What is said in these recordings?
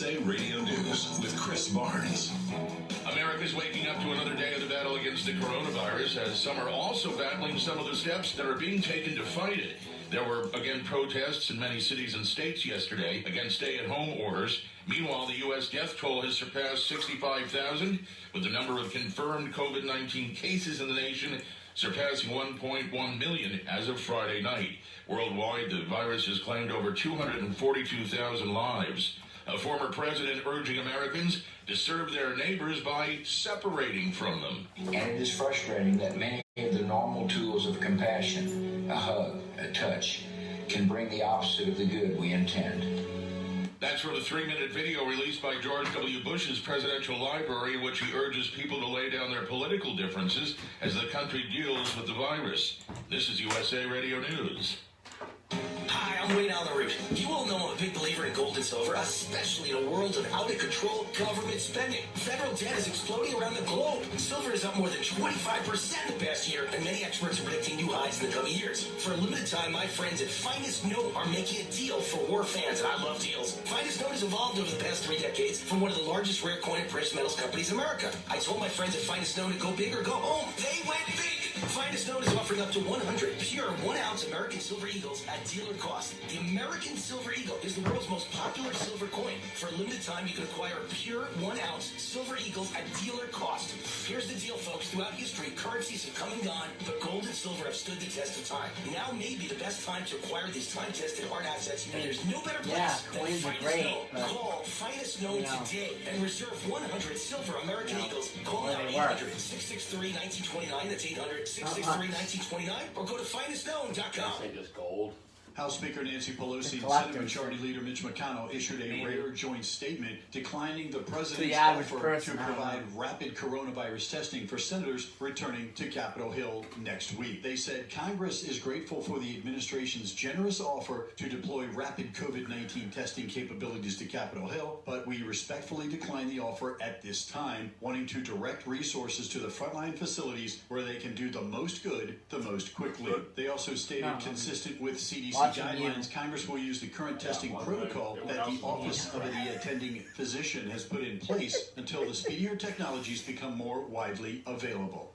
USA Radio News with Chris Barnes. America's waking up to another day of the battle against the coronavirus, as some are also battling some of the steps that are being taken to fight it. There were, again, protests in many cities and states yesterday against stay-at-home orders. Meanwhile, the U.S. death toll has surpassed 65,000, with the number of confirmed COVID-19 cases in the nation surpassing 1.1 million as of Friday night. Worldwide, the virus has claimed over 242,000 lives. A former president urging Americans to serve their neighbors by separating from them. And it is frustrating that many of the normal tools of compassion, a hug, a touch, can bring the opposite of the good we intend. That's from a 3-minute video released by George W. Bush's presidential library, in which he urges people to lay down their political differences as the country deals with the virus. This is USA Radio News. Hi, I'm way down the route. You all know I'm a big believer in gold and silver, especially in a world of out-of-control government spending. Federal debt is exploding around the globe. Silver is up more than 25% in the past year, and many experts are predicting new highs in the coming years. For a limited time, my friends at Finest Note are making a deal for war fans, and I love deals. Finest Note has evolved over the past 3 decades from one of the largest rare coin and precious metals companies in America. I told my friends at Finest Note to go big or go home. They went big! Finest Note is offering up to 100 pure 1-ounce American Silver Eagles at dealer cost. The American Silver Eagle is the world's most popular silver coin. For a limited time, you can acquire pure 1-ounce Silver Eagles at dealer cost. Here's the deal, folks. Throughout history, currencies have come and gone, but gold and silver have stood the test of time. Now may be the best time to acquire these time-tested hard assets, and there's no better place than Finest Note. Call Finest Note today and reserve 100 silver American Eagles. Call now 800-663-1929. That's 800-663-1929, or go to finestknown.com. Say just gold. House Speaker Nancy Pelosi and Senate Majority Leader Mitch McConnell issued a rare joint statement declining the president's offer to provide rapid coronavirus testing for senators returning to Capitol Hill next week. They said Congress is grateful for the administration's generous offer to deploy rapid COVID-19 testing capabilities to Capitol Hill, but we respectfully decline the offer at this time, wanting to direct resources to the frontline facilities where they can do the most good the most quickly. They also stated, consistent with CDC guidelines, Congress will use the current testing protocol that the Office of the Attending Physician has put in place until the speedier technologies become more widely available.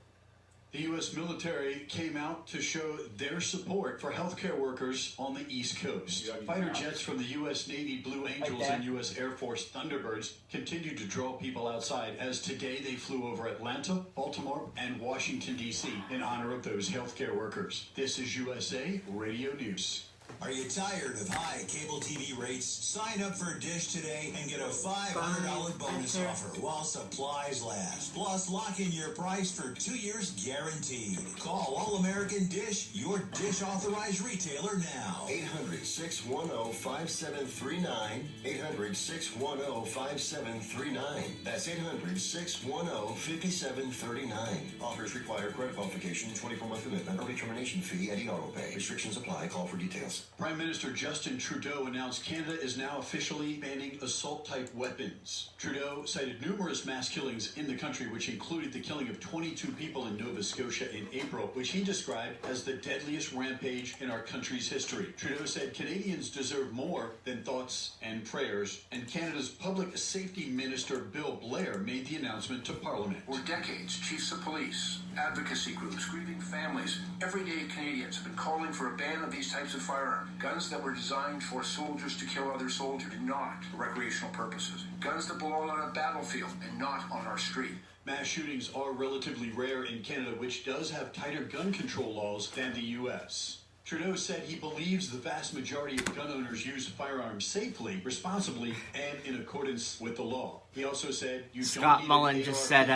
The U.S. military came out to show their support for healthcare workers on the East Coast. Fighter jets from the U.S. Navy Blue Angels and U.S. Air Force Thunderbirds continued to draw people outside, as today they flew over Atlanta, Baltimore, and Washington, D.C. in honor of those healthcare workers. This is USA Radio News. Are you tired of high cable TV rates? Sign up for Dish today and get a $500 bonus offer while supplies last. Plus, lock in your price for 2 years guaranteed. Call All-American Dish, your Dish authorized retailer now. 800-610-5739. 800-610-5739. That's 800-610-5739. Offers require credit qualification, 24-month commitment, early termination fee, and auto pay. Restrictions apply. Call for details. Prime Minister Justin Trudeau announced Canada is now officially banning assault-type weapons. Trudeau cited numerous mass killings in the country, which included the killing of 22 people in Nova Scotia in April, which he described as the deadliest rampage in our country's history. Trudeau said Canadians deserve more than thoughts and prayers, and Canada's Public Safety Minister Bill Blair made the announcement to Parliament. For decades, chiefs of police, advocacy groups, grieving families, everyday Canadians have been calling for a ban of these types of firearms. Guns that were designed for soldiers to kill other soldiers, not for recreational purposes. Guns that belong on a battlefield and not on our street. Mass shootings are relatively rare in Canada, which does have tighter gun control laws than the U.S. Trudeau said he believes the vast majority of gun owners use firearms safely, responsibly, and in accordance with the law. He also said, Scott Mullen just said,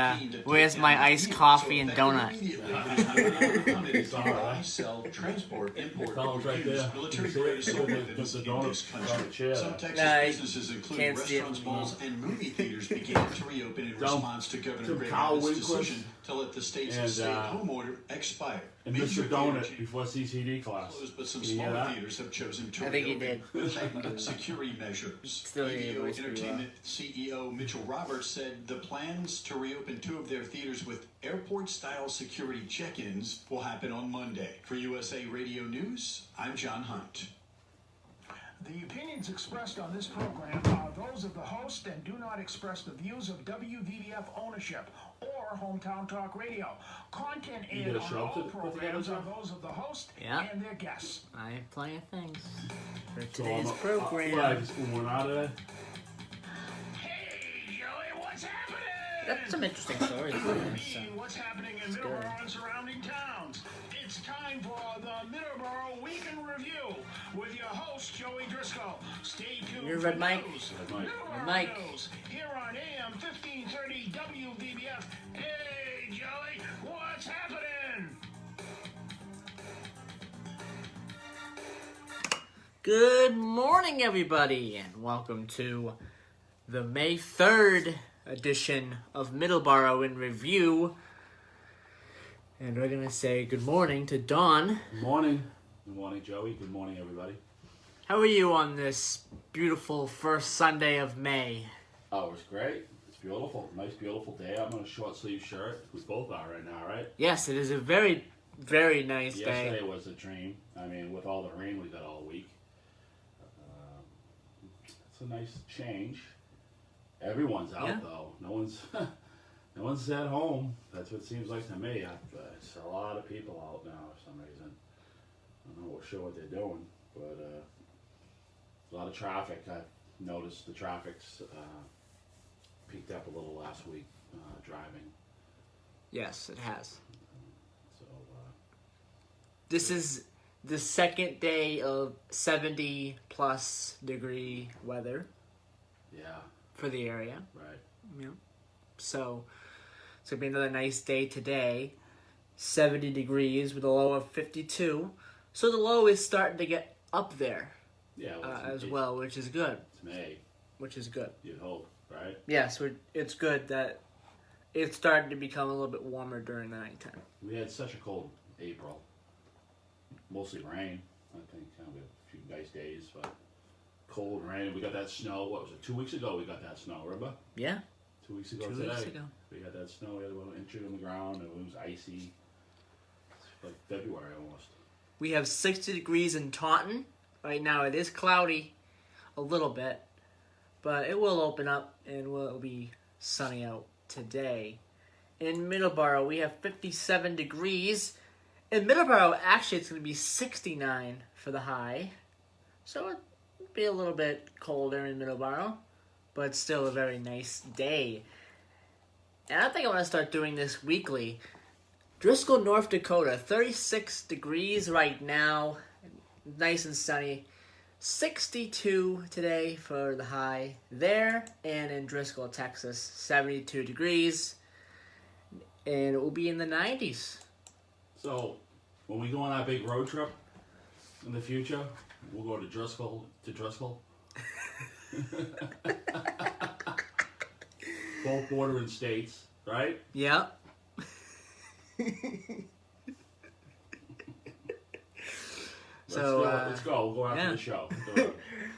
where's my iced coffee and donut? Sell, transport, import, or use military-grade assault weapons in this country. Some Texas businesses, including restaurants, malls, and movie theaters, began to reopen in response to Governor Gregory's decision to let the state's stay-at-home order expire. And Mr. Donut before CCD class. But some smaller theaters have chosen to reopen with heightened security measures. Radio Entertainment CEO Mitchell Roberts said the plans to reopen 2 of their theaters with airport-style security check-ins will happen on Monday. For USA Radio News, I'm John Hunt. The opinions expressed on this program are those of the host and do not express the views of WVBF ownership or Hometown Talk Radio. Content aired on all programs are those of the host and their guests. I have plenty of things for today's program. I just went out of it. Hey, Joey, what's happening? That's some interesting stories. What's happening in Middleboro and surrounding towns? It's time for the Middleboro Week in Review with your host, Joey Driscoll. Stay tuned You're for Red Mike. news. Red Middleboro Mike. News here on AM 1530 WVBF. Hey, Joey, what's happening? Good morning, everybody, and welcome to the May 3rd edition of Middleboro in Review. And we're going to say good morning to Dawn. Good morning. Good morning, Joey. Good morning, everybody. How are you on this beautiful first Sunday of May? Oh, it was great. It's beautiful. Nice, beautiful day. I'm in a short sleeve shirt. We both are right now, right? Yes, it is a very, very nice day. Yesterday was a dream. I mean, with all the rain we got all week. It's a nice change. Everyone's out though. No one's at home. That's what it seems like to me. It's a lot of people out now for some reason. I'm not sure what they're doing, but a lot of traffic. I've noticed the traffic's peaked up a little last week driving. Yes, it has. So this is the second day of 70 plus degree weather. Yeah. For the area. Right. Yeah. So it's going to be another nice day today. 70 degrees with a low of 52. So the low is starting to get up there. Yeah. As well, which is good. It's May. Which is good. You'd hope, right? Yes, it's good that it's starting to become a little bit warmer during the nighttime. We had such a cold April. Mostly rain. I think we had a few nice days, but cold rain. We got that snow. What was it? 2 weeks ago we got that snow. Remember? Yeah. 2 weeks ago 2 today. weeks ago. We got that snow. We had about an inch on the ground. And it was icy. It's like February almost. We have 60 degrees in Taunton. Right now it is cloudy a little bit, but it will open up and will be sunny out today. In Middleboro, we have 57 degrees. In Middleboro, actually, it's going to be 69 for the high. So it'll be a little bit colder in Middleboro, but it's still a very nice day. And I think I want to start doing this weekly. Driscoll, North Dakota, 36 degrees right now. Nice and sunny. 62 today for the high there. And in Driscoll, Texas, 72 degrees. And it will be in the 90s. So, when we go on our big road trip in the future, we'll go to Driscoll. Both bordering states, right? Yep. Let's go. We'll go after the show.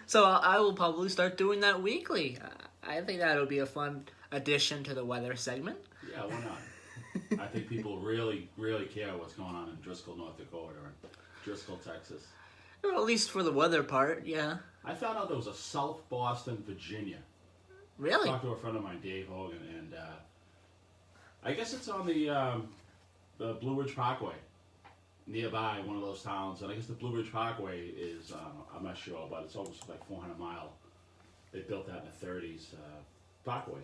So I will probably start doing that weekly. I think that'll be a fun addition to the weather segment. Yeah, why not? I think people really, really care what's going on in Driscoll, North Dakota, or Driscoll, Texas. Well, at least for the weather part, yeah. I found out there was a South Boston, Virginia. Really? I talked to a friend of mine, Dave Hogan, and I guess it's on the Blue Ridge Parkway, nearby one of those towns. And I guess the Blue Ridge Parkway is, I'm not sure, but it's almost like 400 mile. They built that in the 30s, Parkway.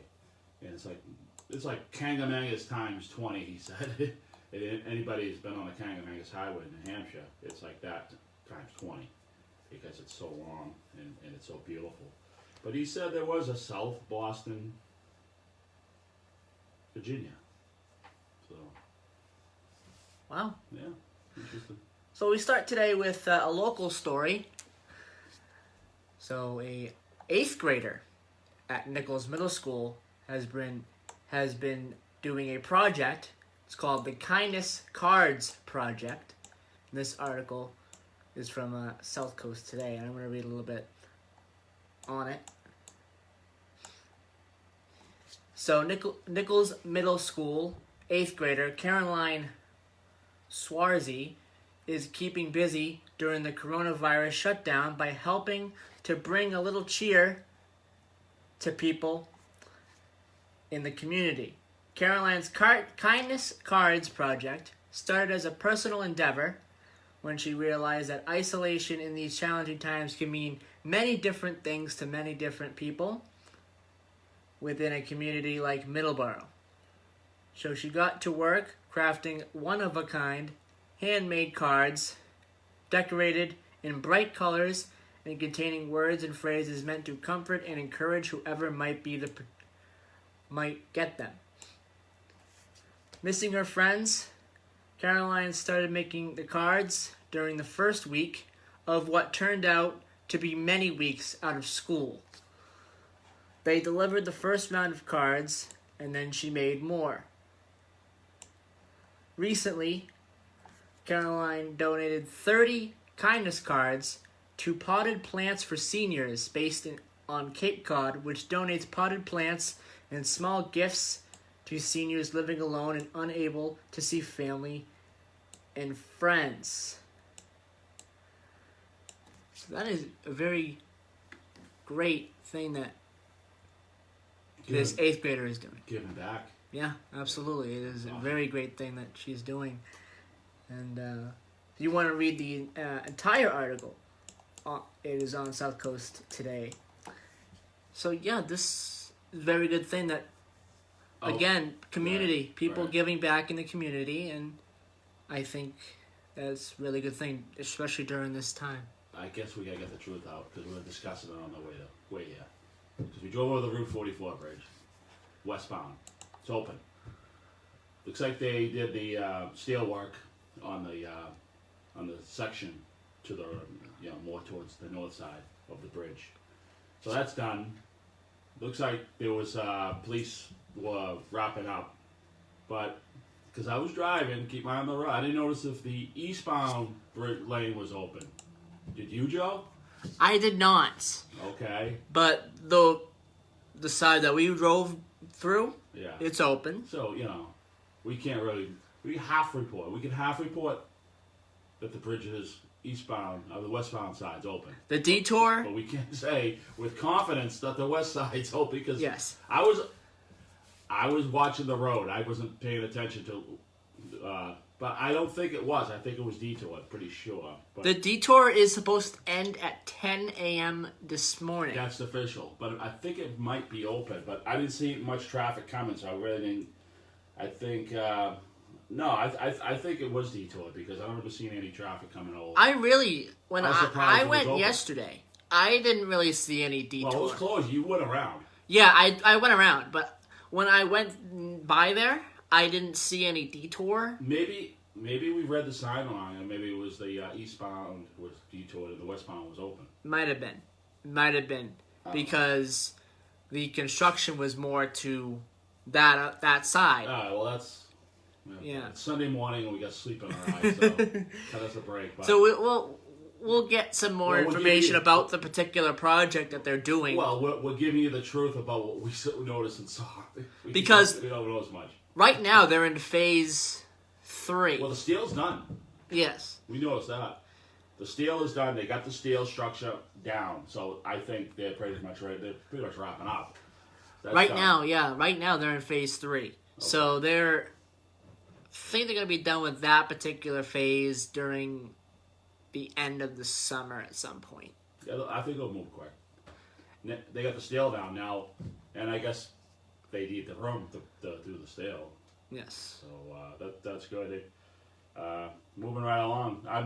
And it's like Kangamangas times 20, he said. Anybody who's been on the Kangamangas Highway in New Hampshire, it's like that times 20 because it's so long and it's so beautiful. But he said there was a South Boston, Virginia. So. Wow. Yeah, interesting. So we start today with a local story. So a 8th grader at Nichols Middle School has been doing a project. It's called the Kindness Cards Project. This article is from South Coast Today, and I'm going to read a little bit on it. So Nichols Middle School 8th grader Caroline Swasey is keeping busy during the coronavirus shutdown by helping to bring a little cheer to people in the community. Caroline's Kindness Cards project started as a personal endeavor when she realized that isolation in these challenging times can mean many different things to many different people within a community like Middleboro. So she got to work crafting one-of-a-kind handmade cards decorated in bright colors and containing words and phrases meant to comfort and encourage whoever might get them. Missing her friends, Caroline started making the cards during the first week of what turned out to be many weeks out of school. They delivered the first round of cards, and then she made more. Recently, Caroline donated 30 kindness cards to Potted Plants for Seniors based on Cape Cod, which donates potted plants and small gifts to seniors living alone and unable to see family and friends. So that is a very great thing that this 8th grader is doing. Giving back. Yeah, absolutely. It is a very great thing that she's doing. And if you want to read the entire article, it is on South Coast Today. So yeah, this is a very good thing that, again, community, people giving back in the community, and I think that's a really good thing, especially during this time. I guess we gotta get the truth out because we were discussing it on the way here. Because we drove over the Route 44 bridge, westbound. It's open. Looks like they did the steel work on the section to the more towards the north side of the bridge. So that's done. Looks like there was police were wrapping up, but because I was driving, keep my eye on the road, I didn't notice if the eastbound lane was open. Did you, Joe? I did not. Okay. But the side that we drove through, it's open. So, we can't really, we can half report that the bridge is eastbound, the westbound side's open. The detour? But we can't say with confidence that the west side's open because yes. I was watching the road. I wasn't paying attention to, but I don't think it was. I think it was detour, I'm pretty sure. But the detour is supposed to end at 10 a.m. this morning. That's official, but I think it might be open. But I didn't see much traffic coming, so I really didn't. I think I think it was detour because I don't remember seeing any traffic coming over. When I went yesterday, I didn't really see any detour. Well, it was closed. You went around. Yeah, I went around, but when I went by there, I didn't see any detour. Maybe we read the sign wrong, and maybe it was the eastbound was detoured and the westbound was open. Might have been because the construction was more to that side. Well, that's It's Sunday morning, and we got sleep in our eyes, so cut us a break. But. So we'll get some more information about the particular project that they're doing. Well, we're giving you the truth about what we noticed and saw. Because we don't know as much. Right now, they're in phase 3. Well, the steel's done. Yes. We noticed that. The steel is done. They got the steel structure down. So I think they're pretty much ready. They're pretty much wrapping up. That's right done. now, yeah. Right now, they're in phase 3. Okay. So I think they're going to be done with that particular phase during the end of the summer at some point. Yeah, I think it'll move quick. They got the steel down now, and I guess they need the room to do the steel. Yes. So that's good. Moving right along. I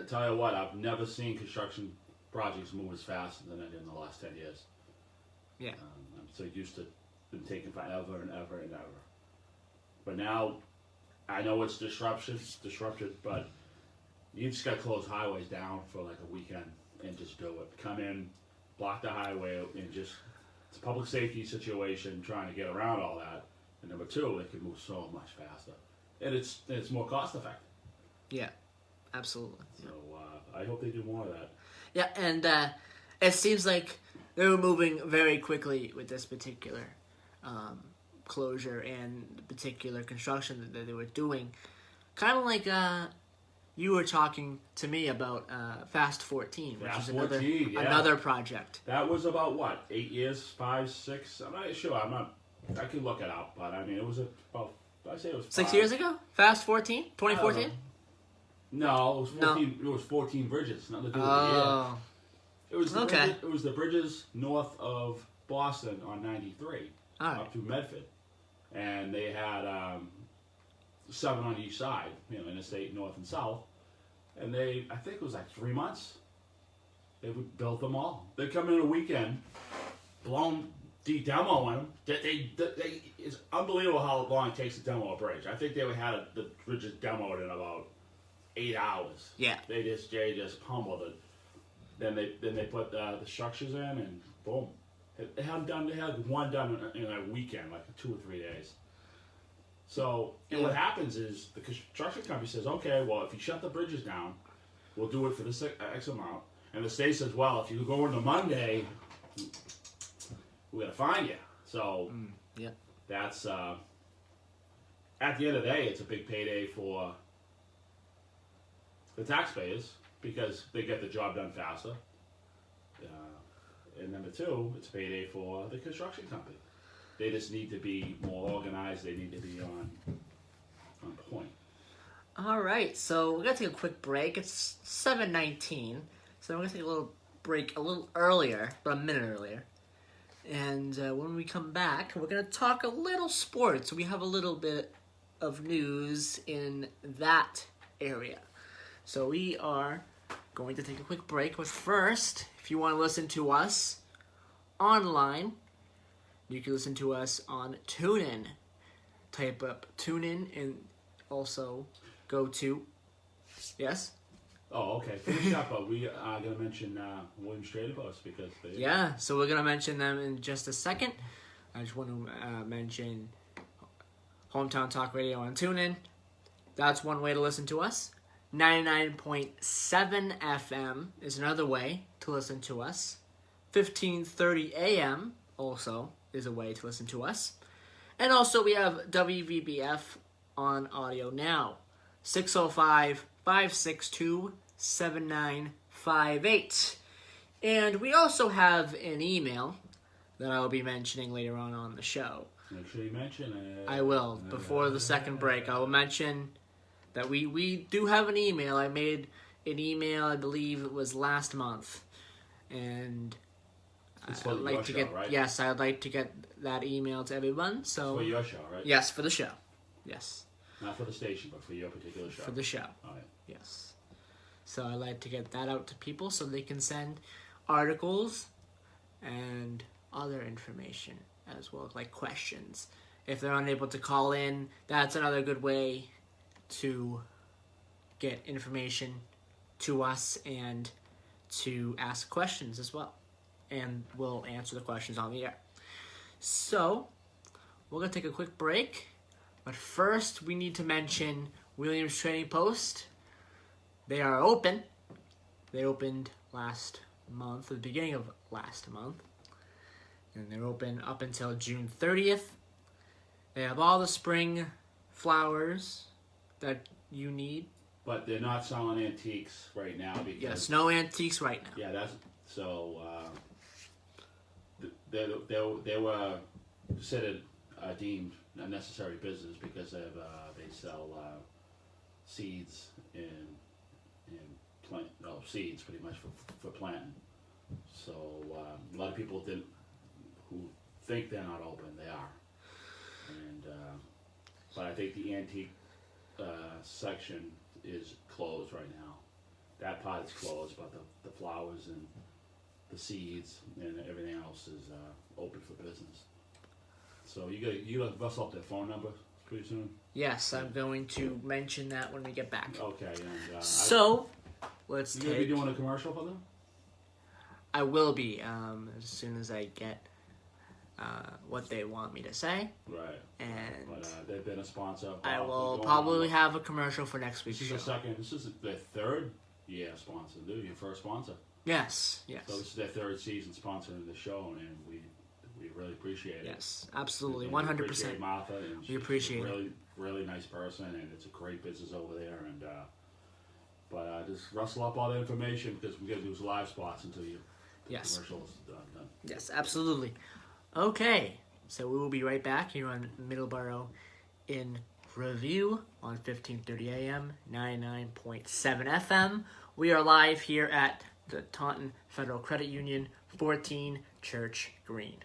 tell you what, I've never seen construction projects move as fast than I did in the last 10 years. Yeah. I'm so used to them taking forever and ever and ever. But now, I know it's disrupted, but you just got to close highways down for like a weekend and just do it. Come in, block the highway, and it's a public safety situation trying to get around all that. And number 2, it can move so much faster. And it's more cost effective. Yeah, absolutely. So I hope they do more of that. Yeah, and it seems like they were moving very quickly with this particular closure and the particular construction that they were doing. Kind of like you were talking to me about Fast 14, which Fast is 14, another project. That was about what, 8 years, 5, 6? I'm not sure. I can look it up, but I mean, it was about. I say it was 6 years ago. Fast 14, 2014. No, it was 14. No. It was 14 bridges. Nothing to do with the year. It was the bridges, it was the bridges north of Boston on 93 up to Medford, and they had 7 on each side, interstate north and south, and I think it was like 3 months. They would build them all. They come in a weekend, blown the demo on them. It's unbelievable how long it takes to demo a bridge. I think they had the bridges demoed in about 8 hours. Yeah. They just pummeled it. Then they put the structures in, and boom. They had one done in a weekend, like 2 or 3 days. So what happens is the construction company says, okay, well, if you shut the bridges down, we'll do it for this X amount. And the state says, well, if you go into Monday, we're going to fine you. So that's, at the end of the day, it's a big payday for the taxpayers because they get the job done faster. And number 2, it's a payday for the construction company. They just need to be more organized. They need to be on point. All right, so we're going to take a quick break. It's 7:19, so we're going to take a little break a little earlier, about a minute earlier. And when we come back, we're going to talk a little sports. We have a little bit of news in that area. So we are going to take a quick break. But first, if you want to listen to us online, you can listen to us on TuneIn. Type up TuneIn and also go to... Yes? Oh, okay. Finish up, but we are going to mention Williams Trader Post because they... Yeah, so we're going to mention them in just a second. I just want to mention Hometown Talk Radio on TuneIn. That's one way to listen to us. 99.7 FM is another way to listen to us. 1530 AM also is a way to listen to us. And also we have WVBF on audio now. 605-562-7958. And we also have an email that I will be mentioning later on the show. Make sure you mention it. I will. Before the second break, I will mention that we do have an email. I made an email, I believe it was last month. And it's for your show, right? Yes, I'd like to get that email to everyone. So it's for your show, right? Yes, for the show. Yes. Not for the station, but for your particular show. For the show. All right. Yes. So I'd like to get that out to people so they can send articles and other information as well, like questions. If they're unable to call in, that's another good way to get information to us and to ask questions as well. And we'll answer the questions on the air. So, we're going to take a quick break. But first, we need to mention Williams Trading Post. They are open. They opened last month, at the beginning of last month. And they're open up until June 30th. They have all the spring flowers that you need. But they're not selling antiques right now because... Yes, no antiques right now. Yeah, that's... So, they were considered deemed a necessary business because they sell seeds and seeds pretty much for planting. So a lot of people who think they're not open, they are. And but I think the antique section is closed right now. That part is closed, but the flowers and the seeds and everything else is open for business. So you got bust up their phone number pretty soon? Yes, I'm going to mention that when we get back. Okay. And, let's you gonna be doing a commercial for them? I will be as soon as I get what they want me to say. Right. And but they've been a sponsor. I will probably have a commercial for next week's show. This is their third year sponsor, dude. Your first sponsor. Yes. So this is their third season sponsoring the show, and we really appreciate it. Yes, absolutely, 100%. We appreciate Martha, and we appreciate she's a really nice person, and it's a great business over there. And But just rustle up all the information because we got to do some live spots until the commercials done. Yes, absolutely. Okay, so we will be right back here on Middleboro in Review on 1530 AM, 99.7 FM. We are live here at the Taunton Federal Credit Union, 14 Church Green.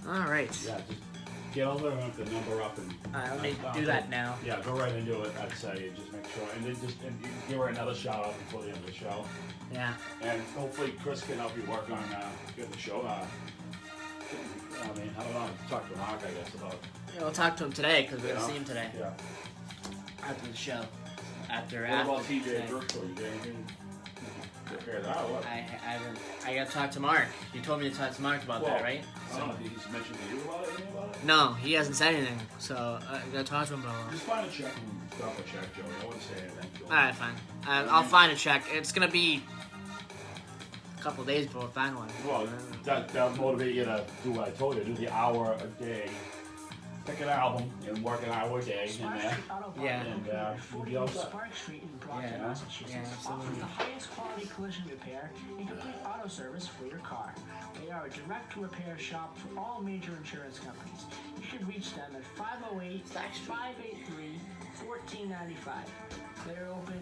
All right. Yeah, just get over and the number up and. Let me do that now. Yeah, go right into it. I'd say just make sure, and then just give her another shout out before the end of the show. Yeah. And hopefully Chris can help you work on getting the show. I mean, I don't know. Talk to Mark, I guess, about. Yeah, we'll talk to him today because we're gonna see him today. Yeah. After the show. What about TJ Driscoll? You got anything? I gotta talk to Mark. You told me to talk to Mark about that, right? I don't know. Did he mention to you anything about it? No, he hasn't said anything. So I gotta talk to him about it. Just find a check and drop a check, Joey. I wouldn't say anything. Alright, fine. I'll find a check. It's gonna be a couple of days before I find one. Well, that'll motivate you to do what I told you. Do the hour a day. Pick an album and work an hour a day in there. Yeah. And you'll be all set. Spark Street in Brockton, Massachusetts offers the highest quality collision repair and complete auto service for your car. They are a direct-to-repair shop for all major insurance companies. You should reach them at 508-583-1495. They're open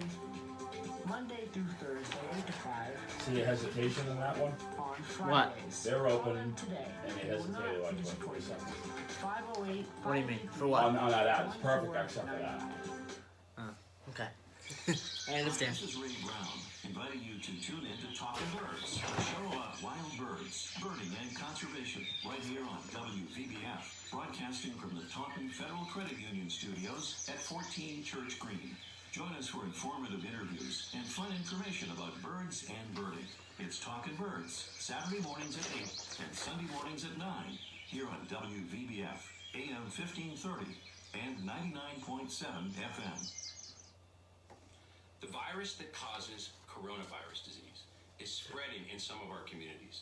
Monday through Thursday, 8 to 5. See a hesitation in that one? On Fridays. What? They're open, today. and they hesitated like 20 seconds. 508. What do you mean? For what? On that ad. It's perfect except for that. Okay. I understand. This is Ray Brown, inviting you to tune in to Talking Birds, a show about wild birds, birding, and conservation, right here on WVBF, broadcasting from the Taunton Federal Credit Union studios at 14 Church Green. Join us for informative interviews and fun information about birds and birding. It's Talking Birds, Saturday mornings at 8 and Sunday mornings at 9, here on WVBF, AM 1530 and 99.7 FM. The virus that causes coronavirus disease is spreading in some of our communities.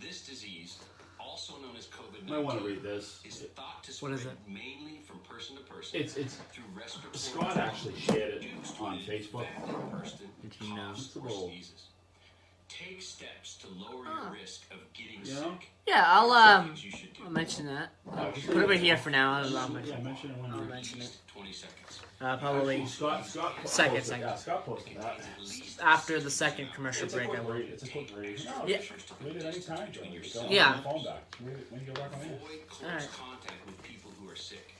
This disease, also known as COVID-19, I want to read this. is thought to spread mainly from person to person through respiratory. Scott actually shared it on Facebook. Diseases. Take steps to lower your risk of getting sick. Yeah, I'll mention that. Put it right here for now. I'll mention it. I'll mention it. 20 seconds. Probably Scott second. Scott posted that. After the second commercial break, I will. It's a quick read. Yeah. Read it anytime, Joey. Yeah. Phone back. Read it when you go back on in. Avoid close contact with people who are sick.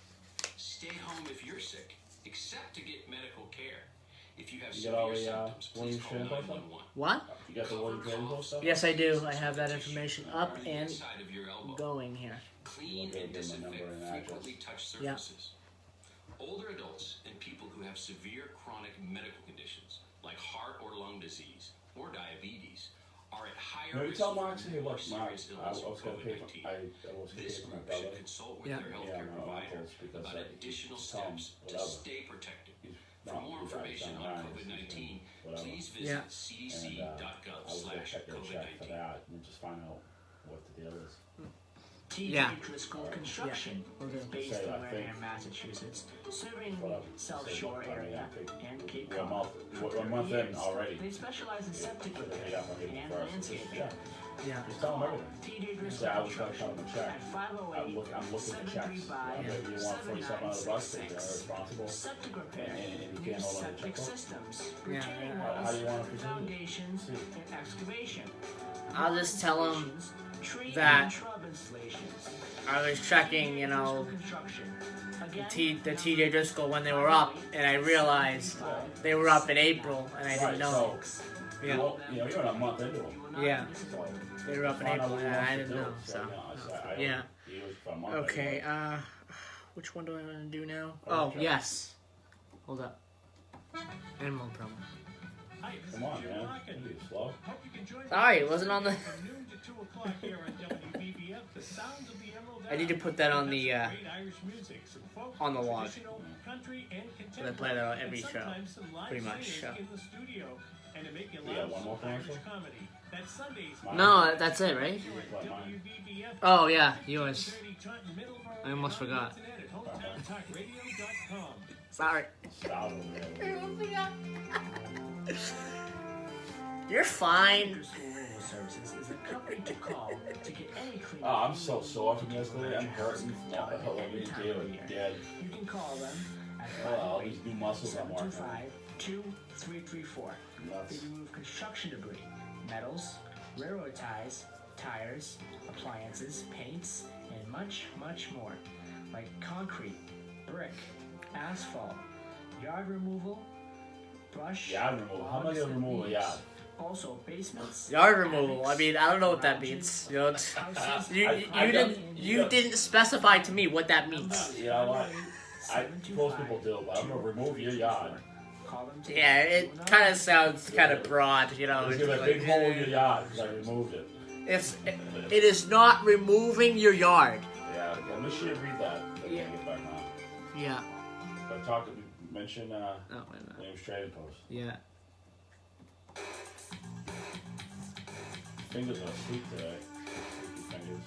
Stay home if you're sick, except to get medical care. If you have severe symptoms, please call 911. What? You got the William Trading Post stuff? Yes, I do. I have that information up and going here. Clean and disinfect frequently touched surfaces. Older adults and people who have severe chronic medical conditions like heart or lung disease or diabetes are at higher risk tell Mark, hey, for look, Mark, serious I illness was with going to pay COVID-19. This This group group should consult with their healthcare provider about additional steps to stay protected. For more information on COVID-19, please visit cdc.gov/COVID-19. Just find out what the deal is. TJ Driscoll Construction is based in Wareham, Massachusetts, serving South Shore area and Cape Cod. We're a month in already. They specialize in septic repair and landscaping. Yeah. Just tell them everything. TJ Driscoll Say, I was going to cut them a check. at I'm looking at checks. You want 47 out of the bus, they're responsible. Septic repair, And you new can't hold on to septic checkbook. systems, Yeah, retaining yeah. How walls, do you want to proceed? foundations, and excavation. I'll just tell them Tree that and shrub installations. I was checking, you know, the TJ Driscoll when they were up, and I realized they were up in April, and I didn't know. Yeah. You're in a month into them. Yeah. They were up in April, and I didn't know. So, yeah. Okay. Which one do I want to do now? Oh, yes. Hold up. Animal promo. Come on, man. You slow. Sorry, it wasn't on the. I need to put that on the log. So I play that on every show, pretty much. So. Yeah, one more commercial? No, that's it, right? Oh yeah, yours. I almost forgot. HometownTalkRadio.com. Sorry. Stop You're fine. Oh, I'm so sore from yesterday. I'm hurting. Let me deal with dead. You can call them at All these new muscles I'm working. 725-2334. They remove construction debris, metals, railroad ties, tires, appliances, paints, and much, much more. Like concrete, brick, asphalt, yard removal, brush. Yard removal. How am I gonna remove a yard? Also, basements. Yard removal. I mean, I don't know what that means. You know, you didn't specify to me what that means. You know what? Most people do, but I'm gonna remove your yard. Yeah, it kind of sounds kind of broad, you know. There's gonna be a big hole in your yard because I removed it. It is not removing your yard. Yeah, let me see you read that. Yeah. Get back on. Yeah. But mention Williams Trading Post. Yeah. Fingers are asleep today. Fingers.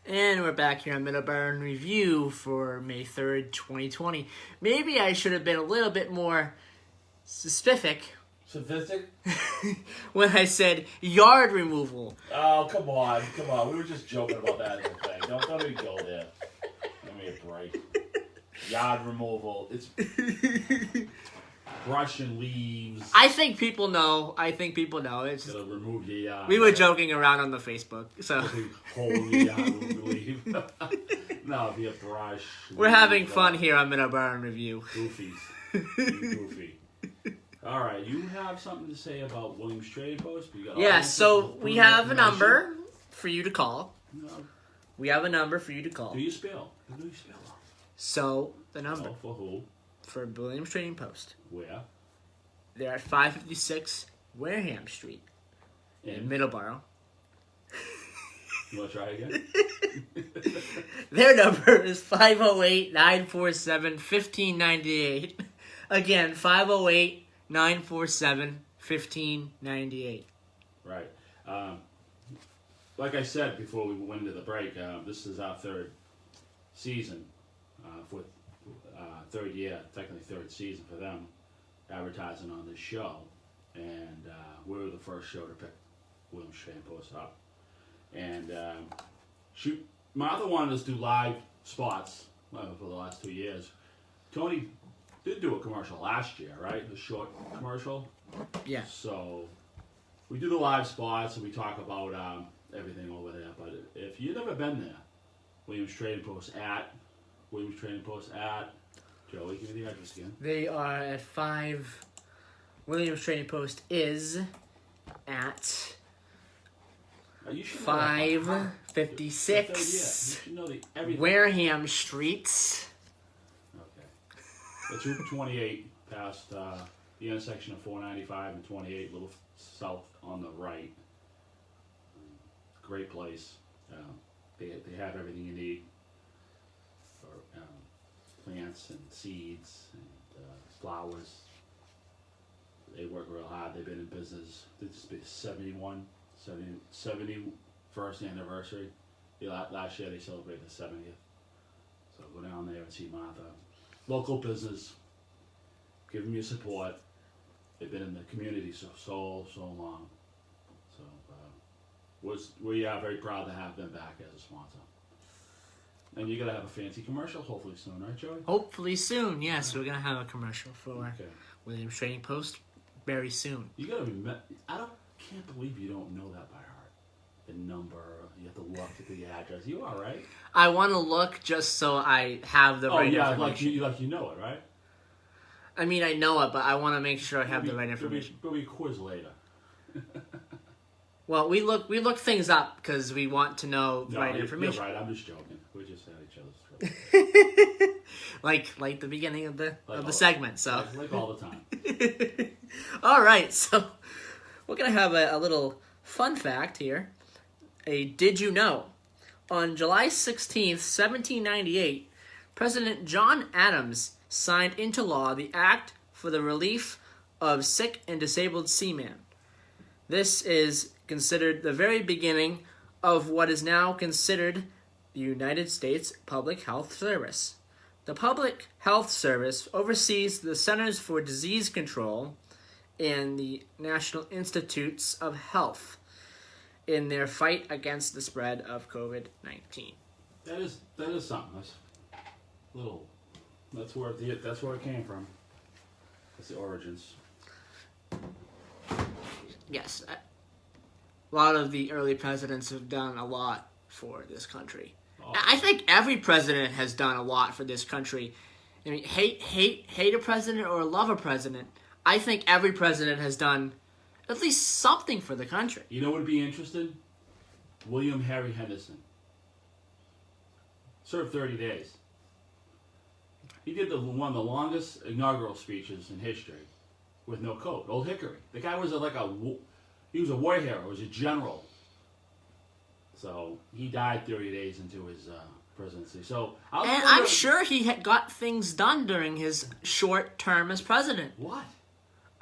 And we're back here on Middleboro Review for May 3rd, 2020. Maybe I should have been a little bit more specific. Sophistic? When I said yard removal. Oh, come on. We were just joking about that whole thing. Don't even go there. Let me a break. Yard removal. It's brush and leaves. I think people know. It's It'll remove your yard. We were joking around on the Facebook, so. Hole in your yard will leave. No, it'll be a brush. We're having fun here on Middleboro Review. Goofies. Goofy. All right, you have something to say about Williams Trading Post? Yeah, so we have a number for you to call. No. We have a number for you to call. Do you spell? Do you spell? So, the number. Oh, for who? For Williams Trading Post. Where? They're at 556 Wareham Street in Middleboro. You want to try again? Their number is 508-947-1598. Again, 508-947-1598. Right. Like I said before we went into the break, this is our third season, third year, technically third season for them, advertising on this show. And we were the first show to pick Williams Trading Post up. And Martha wanted us to do live spots for the last 2 years. Tony did do a commercial last year, right? A short commercial. Yeah. So we do the live spots and we talk about everything over there. But if you've never been there, Williams Trading Post at Joey, give me the address again. They are at 5. Williams Trading Post is at 556 Wareham Street. Okay. It's Route 28 past the intersection of 495 and 28, a little south on the right. Great place. They have everything you need for plants and seeds and flowers. They work real hard. They've been in business. This is 71st anniversary. Last year they celebrated the 70th. So go down there and see Martha. Local business. Give them your support. They've been in the community so long. So we are very proud to have them back as a sponsor. And you're going to have a fancy commercial hopefully soon, right, Joey? Hopefully soon, yes. We're going to have a commercial for Williams Trading Post very soon. You got to be... can't believe you don't know that by heart. The number, you have to look at the address. You are, right? I want to look just so I have the right information. Like you know it, right? I mean, I know it, but I want to make sure I have the right information. There'll be a quiz later. Well, we look things up because we want to know the right information. You're right. I'm just joking. We're just at each other's throats. like the beginning of the segment. So like all the time. All right, so we're gonna have a little fun fact here. A did you know? On July 16th, 1798, President John Adams signed into law the Act for the Relief of Sick and Disabled Seamen. This is considered the very beginning of what is now considered the United States Public Health Service. The Public Health Service oversees the Centers for Disease Control and the National Institutes of Health in their fight against the spread of COVID-19. That is something. That's little. That's where it came from. That's the origins. Yes, a lot of the early presidents have done a lot for this country. Oh. I think every president has done a lot for this country. I mean, hate a president or love a president. I think every president has done at least something for the country. You know what would be interesting? William Harry Henderson. Served 30 days. He did one of the longest inaugural speeches in history with no coat. Old Hickory. The guy was he was a war hero. He was a general. So he died 30 days into his presidency. So I'm sure he had got things done during his short term as president. What?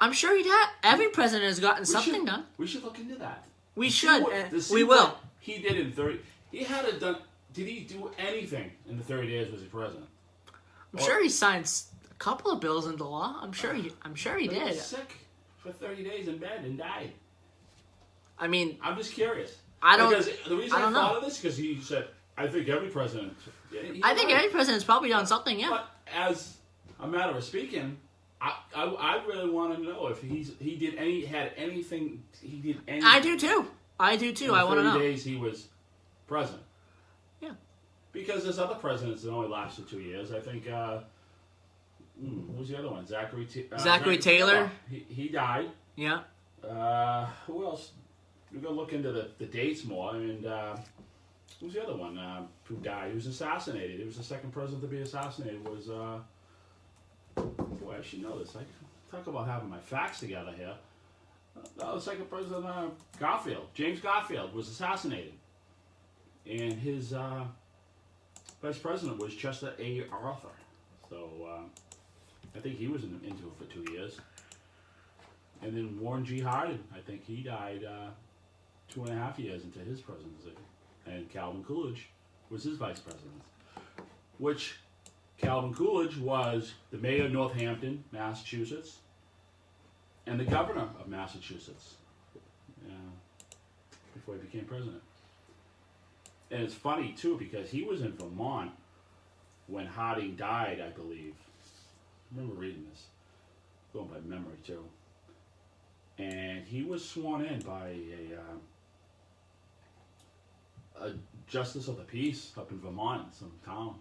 I'm sure he had. Every president has gotten something done. We should look into that. We should. We will. He did in 30. He had it done. Did he do anything in the 30 days was he president? I'm sure he signed a couple of bills into law. I'm sure he did. He was sick for 30 days in bed and died. I mean, I'm just curious. Because the reason I thought of this because he said, I think every president. I think every president's probably done something. Yeah. But as a matter of speaking, I really want to know if he did anything. I do too. I want to know. 30 days he was president. Yeah. Because there's other presidents that only lasted 2 years. I think. Who was the other one? Zachary Taylor. He died. Yeah. Who else? We're gonna look into the dates more. And who's the other one who died? He was assassinated. He was the second president to be assassinated. Was boy, I should know this. I talk about having my facts together here. The second president, Garfield, James Garfield, was assassinated, and his vice president was Chester A. Arthur. So I think he was into it for 2 years. And then Warren G. Harding, I think he died 2.5 years into his presidency. And Calvin Coolidge was his vice president. Which Calvin Coolidge was the mayor of Northampton, Massachusetts, and the governor of Massachusetts before he became president. And it's funny, too, because he was in Vermont when Harding died, I believe. I remember reading this, going by memory, too. And he was sworn in by a justice of the peace up in Vermont, some town.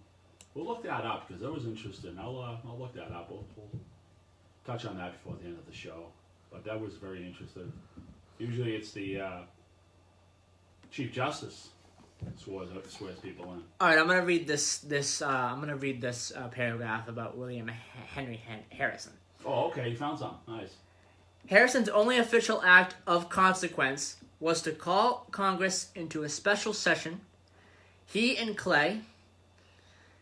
We'll look that up because that was interesting. I'll look that up. We'll touch on that before the end of the show. But that was very interesting. Usually it's the Chief Justice swears people in. All right, I'm gonna read this paragraph about William Henry Harrison. Oh, okay, you found some. Nice. Harrison's only official act of consequence was to call Congress into a special session. He and Clay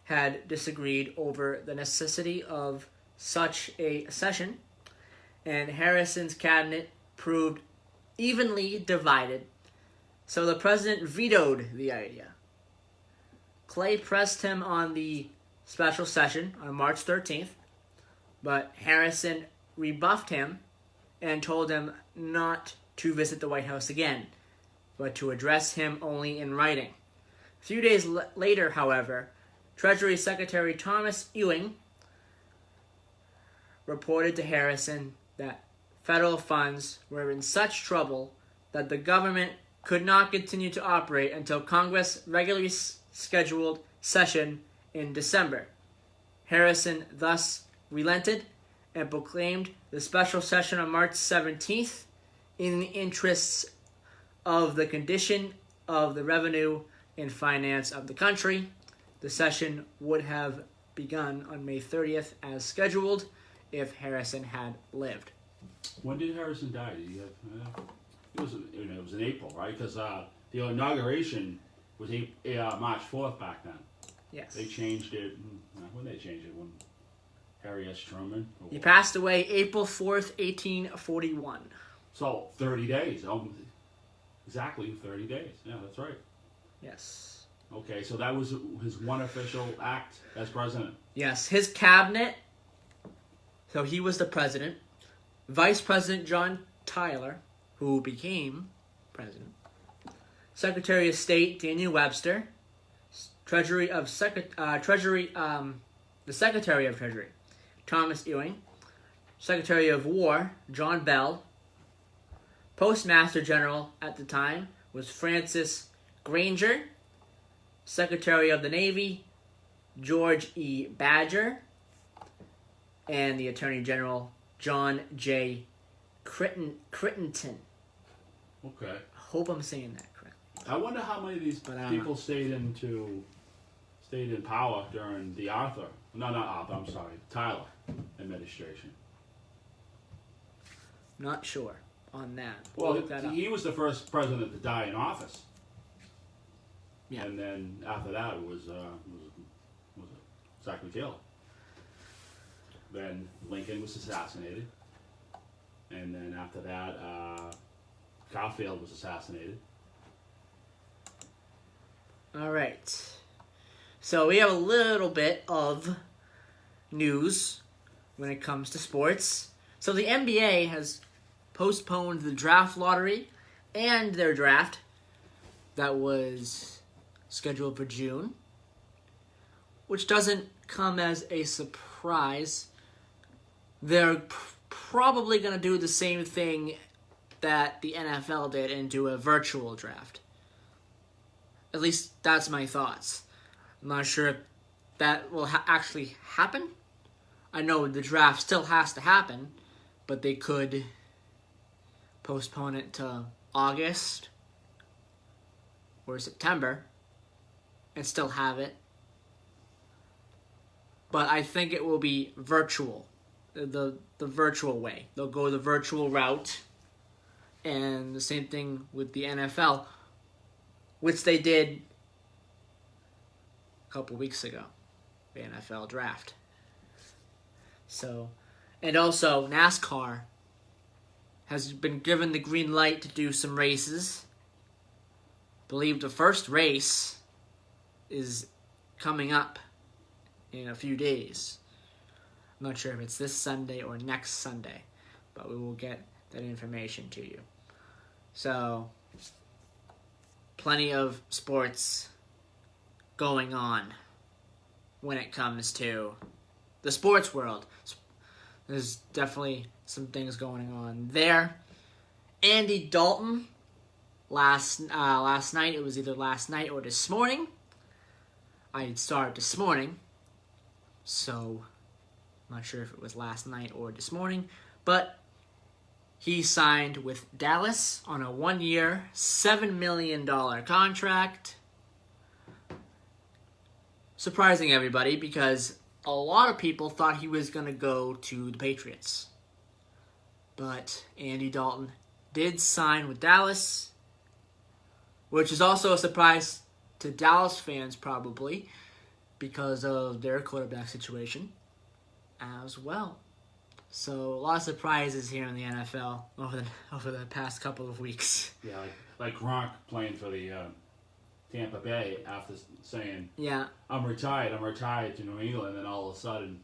had disagreed over the necessity of such a session, and Harrison's cabinet proved evenly divided, so the president vetoed the idea. Clay pressed him on the special session on March 13th, but Harrison rebuffed him and told him not to visit the White House again, but to address him only in writing. A few days later, however, Treasury Secretary Thomas Ewing reported to Harrison that federal funds were in such trouble that the government could not continue to operate until Congress regularly scheduled session in December. Harrison thus relented and proclaimed the special session on March 17th in the interests of the condition of the revenue and finance of the country. The session would have begun on May 30th as scheduled if Harrison had lived. When did Harrison die? It was in April, right? Because the inauguration was March 4th back then. Yes. They changed it. When they changed it? When Harry S. Truman? He passed away April 4th, 1841. So 30 days. Exactly 30 days. Yeah, that's right. Yes. Okay, so that was his one official act as president. Yes, his cabinet. So he was the president. Vice President John Tyler, who became president. Secretary of State Daniel Webster. The Secretary of Treasury Thomas Ewing. Secretary of War John Bell. Postmaster General at the time was Francis Granger. Secretary of the Navy George E. Badger. And the Attorney General John J. Crittenton. Okay. I hope I'm saying that correctly. I wonder how many of these people stayed in power during the Tyler administration. Not sure on that. Well, he was the first president to die in office. Yeah. And then after that it was Zachary Taylor. Then Lincoln was assassinated. And then after that, Garfield was assassinated. All right. So we have a little bit of news when it comes to sports. So the NBA has postponed the draft lottery and their draft that was scheduled for June, which doesn't come as a surprise. They're probably going to do the same thing that the NFL did and do a virtual draft. At least that's my thoughts. I'm not sure if that will actually happen. I know the draft still has to happen, but they could postpone it to August or September and still have it. But I think it will be virtual, the virtual way. They'll go the virtual route, and the same thing with the NFL, which they did a couple weeks ago, the NFL draft. So, and also NASCAR has been given the green light to do some races. I believe the first race is coming up in a few days. I'm not sure if it's this Sunday or next Sunday, but we will get that information to you. So, plenty of sports going on when it comes to the sports world. There's definitely some things going on there. Andy Dalton, last night, it was either last night or this morning. I saw it this morning, so I'm not sure if it was last night or this morning, but he signed with Dallas on a 1-year, $7 million contract. Surprising everybody, because a lot of people thought he was going to go to the Patriots. But Andy Dalton did sign with Dallas, which is also a surprise to Dallas fans probably, because of their quarterback situation as well. So a lot of surprises here in the NFL over the past couple of weeks. Yeah, like Gronk playing for the Tampa Bay after saying, "Yeah, I'm retired to New England," and then all of a sudden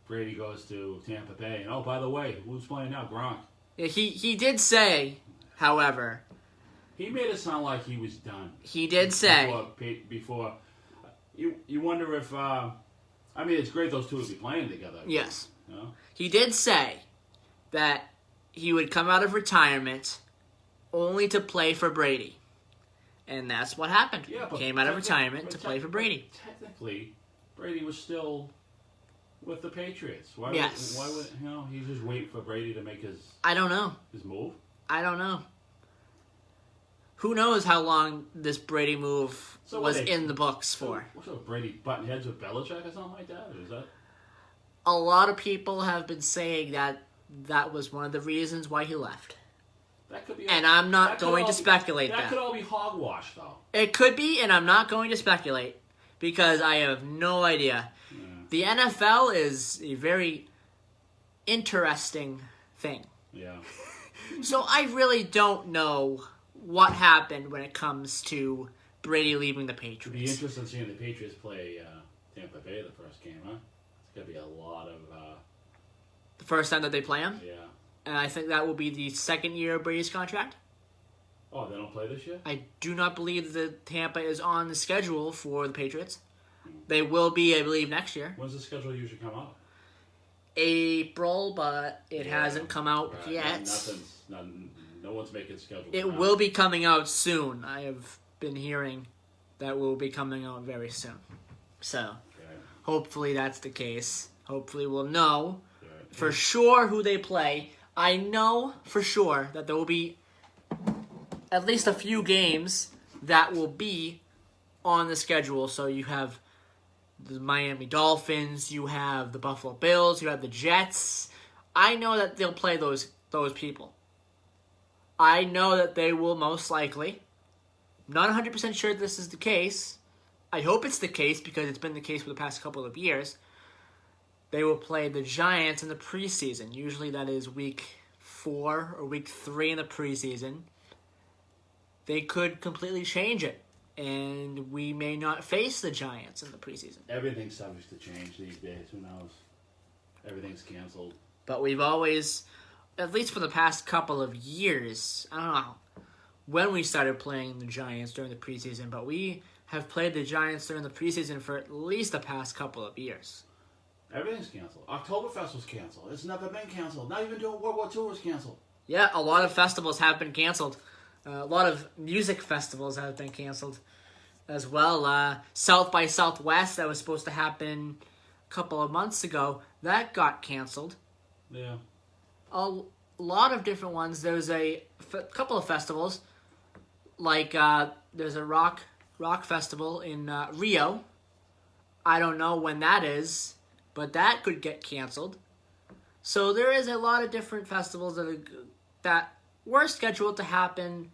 Brady goes to Tampa Bay, and oh, by the way, who's playing now? Gronk. Yeah, he did say, however, he made it sound like he was done. He did say before. You wonder if it's great those two would be playing together. Yes. You know? He did say that he would come out of retirement only to play for Brady. And that's what happened. Yeah, but came out of retirement to play for Brady. Technically, Brady was still with the Patriots. Why yes. Why would he just wait for Brady to make his? I don't know. His move. I don't know. Who knows how long this Brady move was in the books for? What's up, Brady butting heads with Belichick or something like that? Or is that? A lot of people have been saying that was one of the reasons why he left. That could be. And I'm not going to speculate that. That could all be hogwash, though. It could be, and I'm not going to speculate because I have no idea. Yeah. The NFL is a very interesting thing. Yeah. So I really don't know what happened when it comes to Brady leaving the Patriots. It'd be interesting seeing the Patriots play Tampa Bay the first game, huh? It's going to be a lot of... The first time that they play him? Yeah. And I think that will be the second year of Brady's contract. Oh, they don't play this year? I do not believe that Tampa is on the schedule for the Patriots. They will be, I believe, next year. When's the schedule usually come out? April, but it hasn't come out yet. No one's making schedules. It will be coming out soon. I have been hearing that will be coming out very soon. So, hopefully that's the case. Hopefully we'll know for sure who they play. I know for sure that there will be at least a few games that will be on the schedule. So you have the Miami Dolphins, you have the Buffalo Bills, you have the Jets. I know that they'll play those people. I know that they will most likely. Not 100% sure this is the case. I hope it's the case because it's been the case for the past couple of years. They will play the Giants in the preseason. Usually that is week 4 or week 3 in the preseason. They could completely change it, and we may not face the Giants in the preseason. Everything's subject to change these days. Who knows? Everything's canceled. But we've always, at least for the past couple of years, I don't know when we started playing the Giants during the preseason, but we have played the Giants during the preseason for at least the past couple of years. Everything's canceled. Oktoberfest was canceled. It's never been canceled. Not even doing World War II was canceled. Yeah, a lot of festivals have been canceled. A lot of music festivals have been canceled as well. South by Southwest, that was supposed to happen a couple of months ago, that got canceled. Yeah. A lot of different ones. There's a couple of festivals, like there's a rock festival in Rio. I don't know when that is, but that could get canceled. So there is a lot of different festivals that were scheduled to happen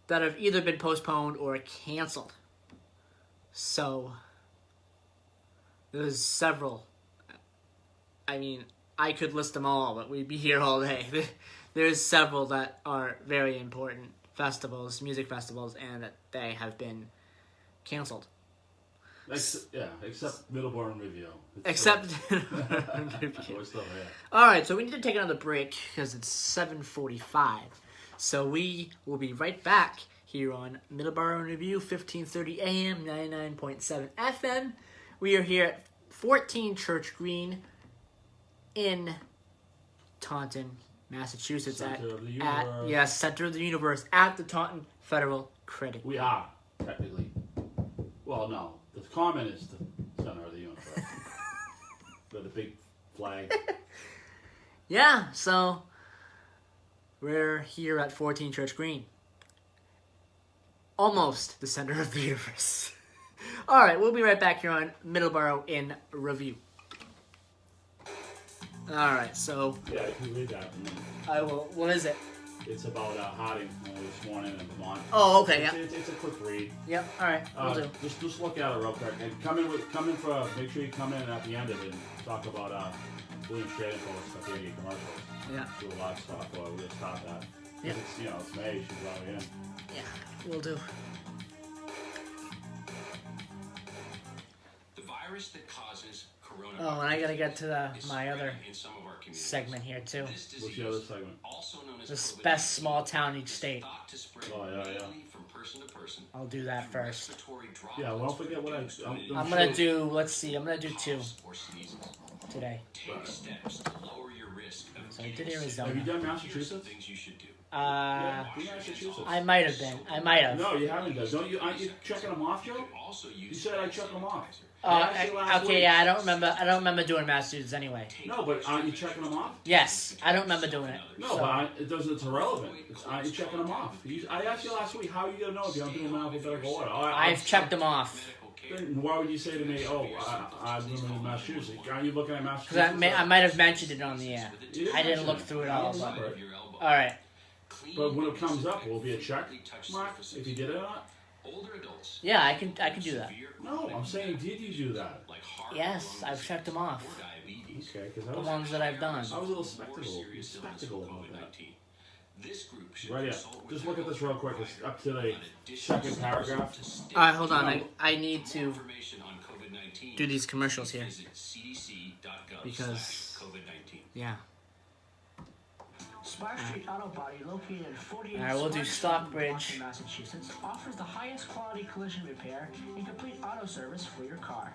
that have either been postponed or canceled. So there's several. I mean, I could list them all, but we'd be here all day. There's several that are very important festivals, music festivals, and that they have been canceled. Except Middleboro and Review. Except We're still here. All right, so we need to take another break because it's 7:45. So we will be right back here on Middleboro Review, 1530 AM, 99.7 FM. We are here at 14 Church Green in Taunton, Massachusetts. Center of the universe. Yes, Center of the Universe at the Taunton Federal Credit. We are, technically. Well, no. The comment is the center of the universe. With a big flag. Yeah, so we're here at 14 Church Green. Almost the center of the universe. All right, we'll be right back here on Middleboro in Review. All right, so... Yeah, I can read that. I will. What is it? It's about Harding, who was sworn in Vermont. Oh, okay, yeah. It's a quick read. Yep, all right, we'll do. Just look at it real quick. And make sure you come in at the end of it and talk about William Trading Post at the 80 commercials. Yeah. Do a lot of stuff, or we'll stop that. Yeah. It's May, she's already in. Yeah, we'll do. The virus that causes coronavirus. Oh, and I gotta get to my other segment here, too. What's the other segment? The best small town in each state. Oh, yeah. I'll do that first. Yeah, well, don't forget what I'm gonna do, let's see, I'm gonna do 2 today. So I did Arizona. Have you done Massachusetts? Massachusetts. I might have been. I might have. No, you haven't done. Aren't you checking them off, Joe? You said I check them off. Okay, yeah, I don't remember doing Massachusetts anyway. No, but aren't you checking them off? Yes, I don't remember doing it. No, so. But it's irrelevant. Aren't you checking them off? I asked you last week, how are you going to know if you don't do them in alphabetical order? I've checked them off. Then why would you say to me, I'm living in Massachusetts? Aren't you looking at Massachusetts? Because I might have mentioned it on the air. I didn't look through it all. All right. But when it comes up, will it be a check mark if you did it or not? Older adults. Yeah, I can do that. No, I'm saying, did you do that? Yes, I've checked them off. Okay, because The ones that I've done. I was a little skeptical about that. This group should Right, yeah. Just look at this real quick. It's up to the second paragraph. All right, hold on. I need to do these commercials here because yeah. Spar Street Auto Body, located at 48 All right, we'll do Stockbridge. Massachusetts, offers the highest quality collision repair and complete auto service for your car.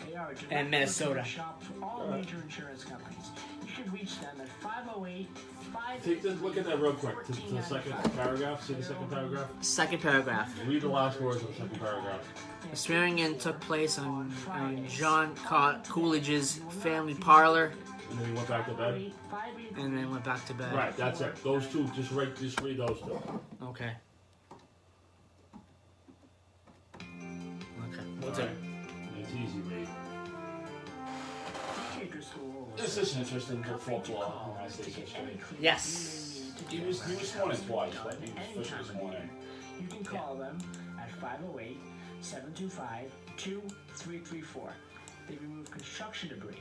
They are a direct And Minnesota. shop for all major insurance companies. You should reach them at 508 Look at that real quick. To the second paragraph. See the second paragraph? Second paragraph. Read the last words of the second paragraph. The swearing-in took place on John Coolidge's family parlor. And then he went back to bed? And then went back to bed. Right, that's it. Those two, just read those two. Okay. Okay, what's it? It's easy, mate. This is interesting for folklore in United States history. Yes. He was sworn in twice, but he was officially sworn in. You can call them at 508-725-2334. They remove construction debris,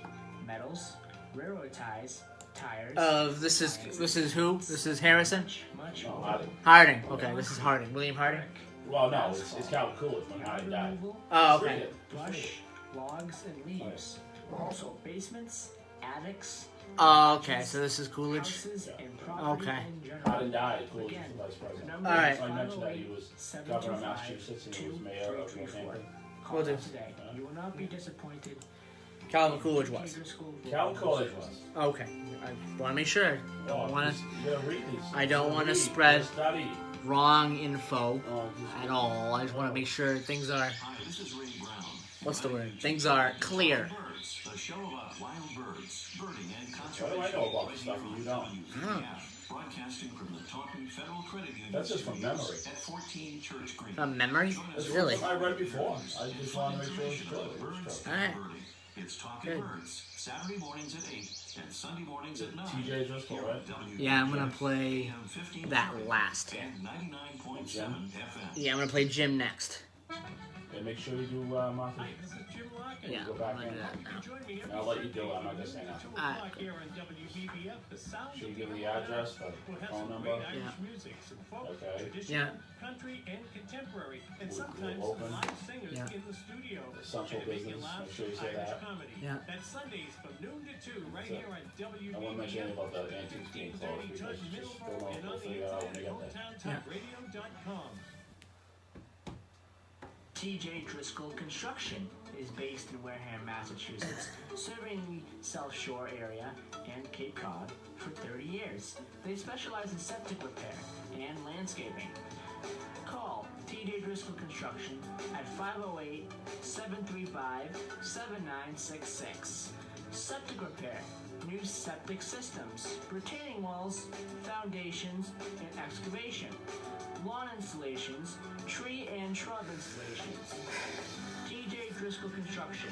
metals, railroad ties, tires. This is who? This is Harrison? No, Harding. Harding. Okay, this is Harding. William Harding? Well, no, it's Calvin Coolidge when Harding died. Oh, okay. Brush, logs, and leaves. Also basements, attics. Oh, okay, so this is Coolidge. Houses and property Okay. in general. Harding died. Coolidge was the vice president. All right. I mentioned that he was governor of Massachusetts and he was mayor of Northampton. Call We'll do. them today. You will not be disappointed. Calvin Coolidge was. Calvin Coolidge was. Okay. I want to make sure. I don't want to Read, spread study. wrong info at all. I just want to make sure things are. This is Ray Brown. What's the word? Things are clear. A show about wild birds, birding, and What conservation. do I know about this stuff and you don't? Broadcasting from the Taunton Federal Credit Union. That's just from memory. At 14 Church Green. From memory? Really? I read it before. I just want to make sure it's true. All right. It's Talking Good. Birds, Saturday mornings at 8 and Sunday mornings at 9. TJ Driscoll, right? Yeah, I'm gonna play that last. And 99.7 FM. Yeah, I'm gonna play Jim next. And make sure you do Martha. Yeah, Go back I'm gonna in. do that now. I'll let you do it. I'm not gonna say nothing. Should you give the address, the phone number? Yeah. Okay. Yeah. Country and contemporary, and We'll sometimes open. live singers Yeah. in the studio. Essential business. Make sure you say that. Yeah. That's Sundays from noon to 2 right So, here on WBBM. I won't mention anything about the antiques being closed because just don't know. We'll figure it out when we get there. HometownTalkRadio.com. TJ Driscoll Construction is based in Wareham, Massachusetts, serving the South Shore area and Cape Cod for 30 years. They specialize in septic repair and landscaping. Call TJ Driscoll Construction at 508-735-7966. Septic repair, new septic systems, retaining walls, foundations, and excavation. Lawn installations, tree and shrub installations. TJ Driscoll Construction.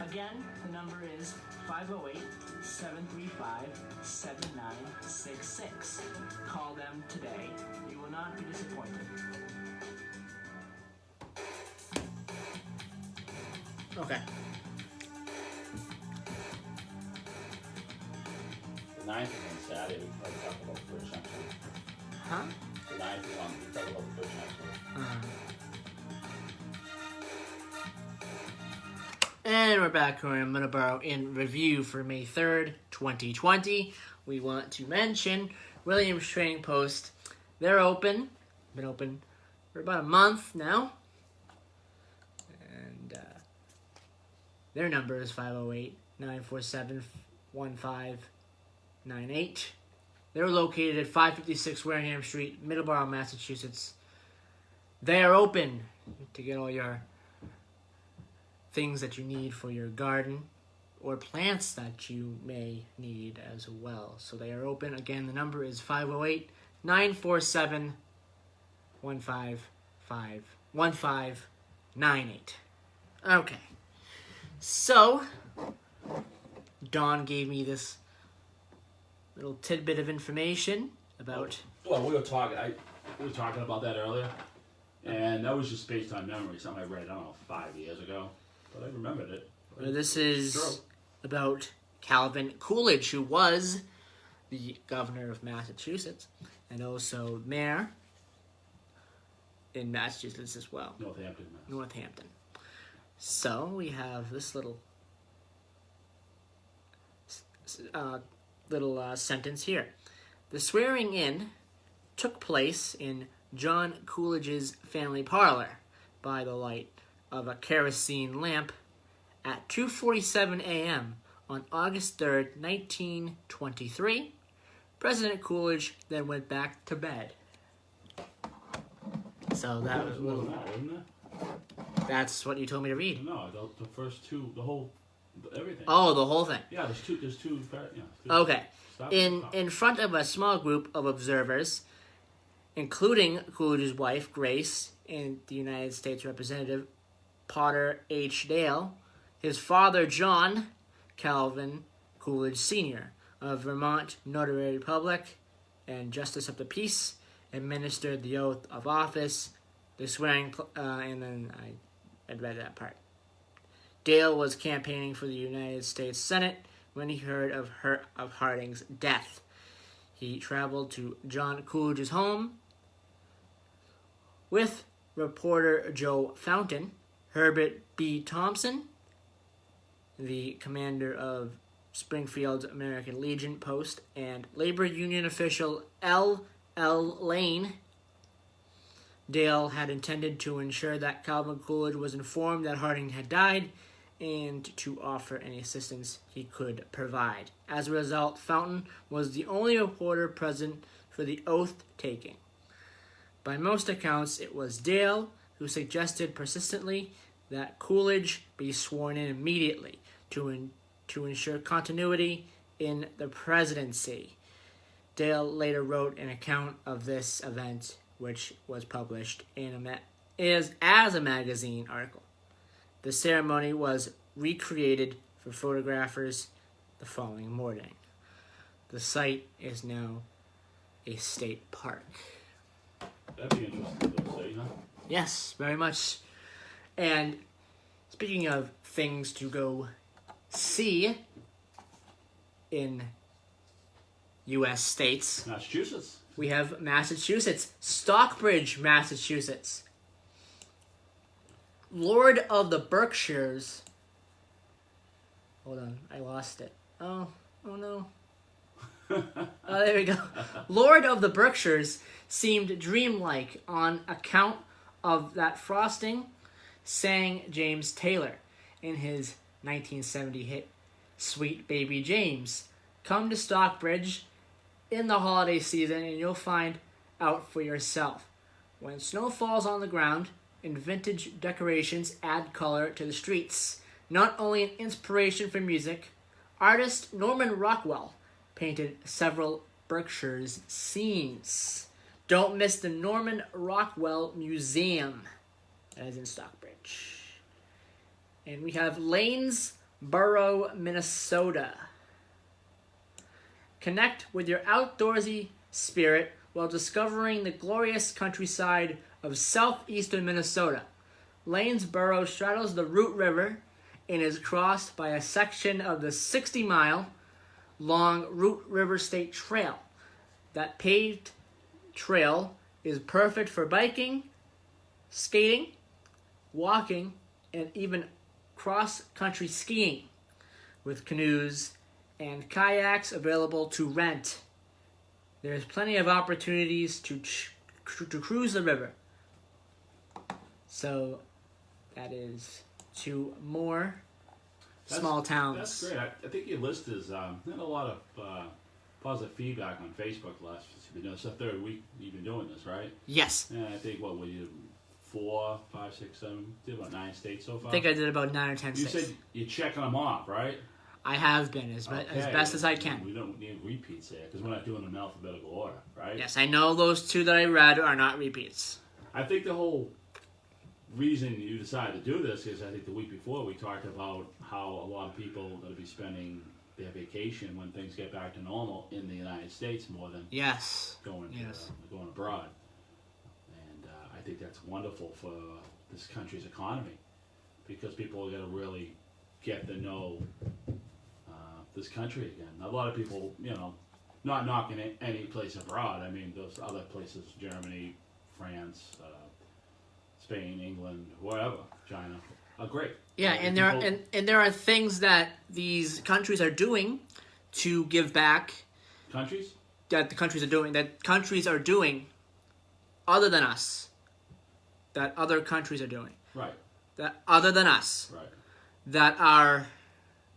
Again, the number is 508-735-7966. Call them today. You will not be disappointed. Okay. The 9th is on Saturday. We can probably talk about the first next week. Huh? The 9th is on. We can talk about the first next week. And we're back here in Middleboro in review for May 3rd, 2020. We want to mention Williams Trading Post. They're open. Been open for about a month now. And their number is 508-947-1598. They're located at 556 Wareham Street, Middleboro, Massachusetts. They are open to get all your things that you need for your garden or plants that you may need as well. So they are open. Again, the number is 508-947-1598. Okay. So, Dawn gave me this little tidbit of information about. Well, we were talking about that earlier, and that was just based on memory. Something I read, I don't know, 5 years ago, but I remembered it. This is about Calvin Coolidge, who was the governor of Massachusetts and also mayor in Massachusetts as well. Northampton. So we have this little sentence here. The swearing in took place in John Coolidge's family parlor by the light of a kerosene lamp at 2:47 a.m. on August 3rd, 1923. President Coolidge then went back to bed. So that was wasn't it? That's what you told me to read. No, the first two, everything. Oh, the whole thing. Yeah, there's two. Okay. In front of a small group of observers, including Coolidge's wife, Grace, and the United States Representative Potter H. Dale, his father, John Calvin Coolidge Sr., of Vermont Notary Public and Justice of the Peace, administered the oath of office, the swearing, and then I read that part. Dale was campaigning for the United States Senate when he heard of Harding's death. He traveled to John Coolidge's home with reporter Joe Fountain, Herbert B. Thompson, the commander of Springfield's American Legion Post, and labor union official L. Lane. Dale had intended to ensure that Calvin Coolidge was informed that Harding had died and to offer any assistance he could provide. As a result, Fountain was the only reporter present for the oath-taking. By most accounts, it was Dale who suggested persistently that Coolidge be sworn in immediately to ensure continuity in the presidency. Dale later wrote an account of this event, which was published as a magazine article. The ceremony was recreated for photographers the following morning. The site is now a state park. That'd be interesting to say, huh? Yes, very much. And speaking of things to go see in U.S. states, Massachusetts. We have Massachusetts, Stockbridge, Massachusetts. Lord of the Berkshires. Hold on, I lost it. Oh no. Oh, there we go. Lord of the Berkshires seemed dreamlike on account of that frosting, sang James Taylor in his 1970 hit Sweet Baby James. Come to Stockbridge in the holiday season and you'll find out for yourself. When snow falls on the ground and vintage decorations add color to the streets, not only an inspiration for music, artist Norman Rockwell painted several Berkshire's scenes. Don't miss the Norman Rockwell Museum. That is in Stockbridge. And we have Lanesboro, Minnesota. Connect with your outdoorsy spirit while discovering the glorious countryside of southeastern Minnesota. Lanesboro straddles the Root River and is crossed by a section of the 60-mile-long Root River State Trail. That paved trail is perfect for biking, skating, walking, and even cross-country skiing, with canoes and kayaks available to rent. There's plenty of opportunities to cruise the river. So that is two more small towns. That's great. I think your list is had a lot of positive feedback on Facebook last. It's the third week you've been doing this, right? Yes. And I think what you 4, 5, 6, 7, did about 9 states so far. I think I did about 9 or 10 states. You said you're checking them off, right? I have been as best as I can. We don't need repeats here because we're not doing them in alphabetical order, right? Yes, I know those two that I read are not repeats. I think the whole reason you decided to do this is I think the week before we talked about how a lot of people are going to be spending their vacation when things get back to normal in the United States more than going abroad. And I think that's wonderful for this country's economy, because people are going to really get to know this country again. A lot of people, not knocking any place abroad. I mean, those other places, Germany, France, Spain, England, wherever, China, are great. Yeah, and there are things that these countries are doing to give back. Countries? That countries are doing other than us. That other countries are doing. Right. That other than us. Right. That are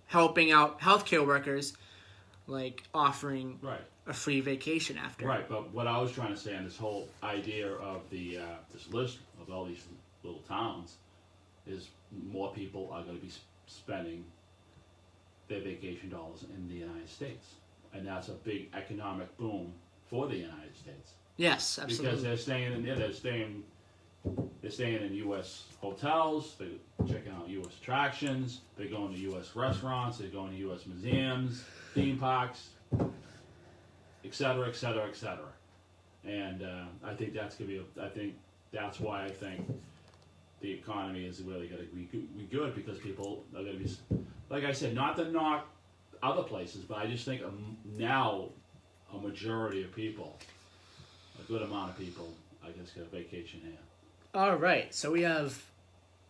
helping out healthcare workers, like offering a free vacation after. Right, but what I was trying to say on this whole idea of the this list of all these little towns is more people are going to be spending their vacation dollars in the United States, and that's a big economic boom for the United States. Yes, absolutely. Because they're staying in there, they're staying in U.S. hotels, they're checking out U.S. attractions, they're going to U.S. restaurants, they're going to U.S. museums, theme parks, etc., etc., etc. And I think that's going to be. I think that's why I think the economy is really going to be good, because people are going to be, like I said, not to knock other places, but I just think now a majority of people, a good amount of people, I guess, get a vacation here. All right, so we have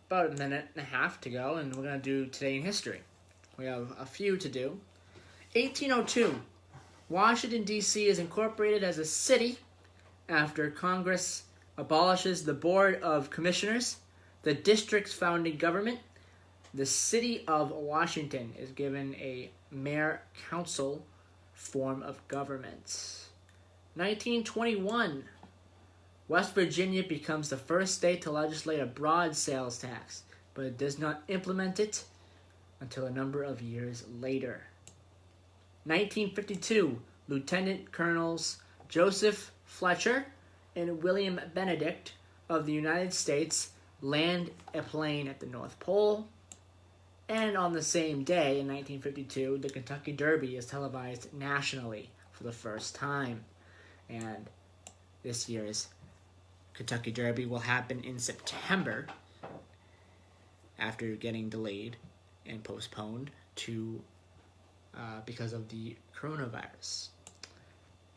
about a minute and a half to go, and we're going to do Today in History. We have a few to do. 1802, Washington, D.C. is incorporated as a city after Congress abolishes the Board of Commissioners, the district's founding government. The city of Washington is given a mayor-council form of government. 1921, West Virginia becomes the first state to legislate a broad sales tax, but it does not implement it until a number of years later. 1952, Lieutenant Colonels Joseph Fletcher and William Benedict of the United States land a plane at the North Pole. And on the same day, in 1952, the Kentucky Derby is televised nationally for the first time. And this year's Kentucky Derby will happen in September, after getting delayed and postponed because of the coronavirus.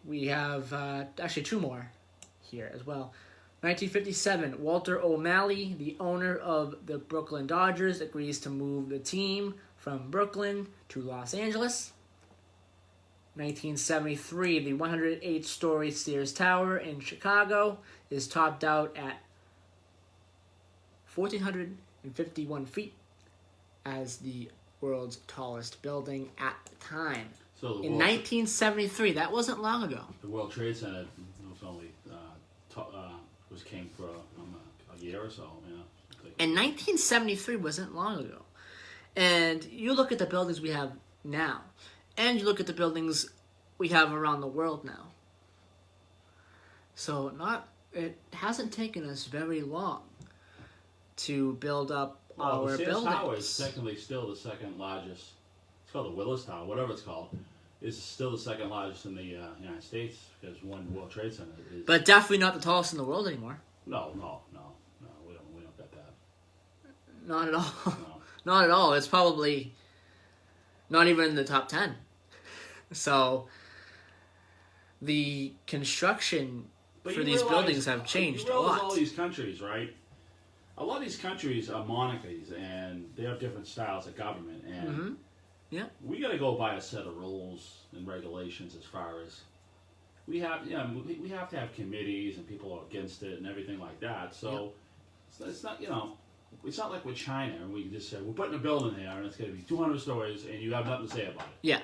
We have actually two more here as well. 1957, Walter O'Malley, the owner of the Brooklyn Dodgers, agrees to move the team from Brooklyn to Los Angeles. 1973, the 108-story Sears Tower in Chicago is topped out at 1,451 feet as the world's tallest building at the time. So in 1973, that wasn't long ago. The World Trade Center was only came for a year or so. And 1973 wasn't long ago. And you look at the buildings we have now, and you look at the buildings we have around the world now. So it hasn't taken us very long to build up our the Sears buildings. Tower is technically still the second largest. It's called the Willis Tower, whatever it's called. Is still the second largest in the United States, because one World Trade Center is. But definitely not the tallest in the world anymore. No, we don't get that. Not at all. No. Not at all. It's probably not even in the top 10. So the construction for these buildings have changed a lot. All these countries, right? A lot of these countries are monarchies, and they have different styles of government, and yeah, we got to go by a set of rules and regulations as far as we have. We have to have committees, and people are against it and everything like that. So it's not it's not like with China, and we can just say we're putting a building there, and it's going to be 200 stories, and you have nothing to say about it. Yeah,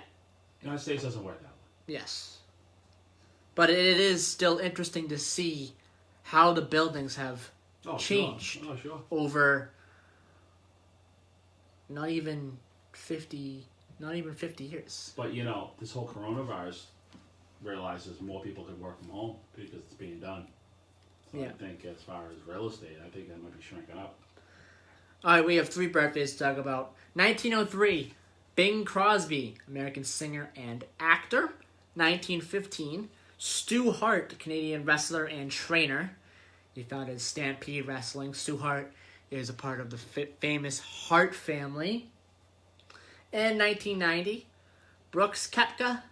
the United States doesn't work that way. Yes, but it is still interesting to see how the buildings have changed over not even 50 years. But this whole coronavirus realizes more people can work from home because it's being done. So I think as far as real estate, I think that might be shrinking up. All right, we have three birthdays to talk about. 1903, Bing Crosby, American singer and actor. 1915, Stu Hart, Canadian wrestler and trainer. He founded Stampede Wrestling. Stu Hart is a part of the famous Hart family. And 1990, Brooks Koepka,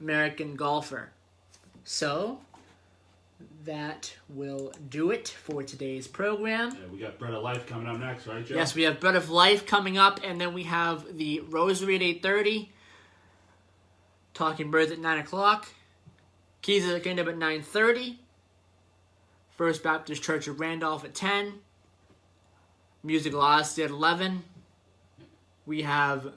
American golfer. So, that will do it for today's program. Yeah, we got Bread of Life coming up next, right, Joe? Yes, we have Bread of Life coming up, and then we have the Rosary at 8:30, Talking Birds at 9 o'clock, Keys of the Kingdom at 9:30, First Baptist Church of Randolph at 10, Musical Odyssey at 11. We have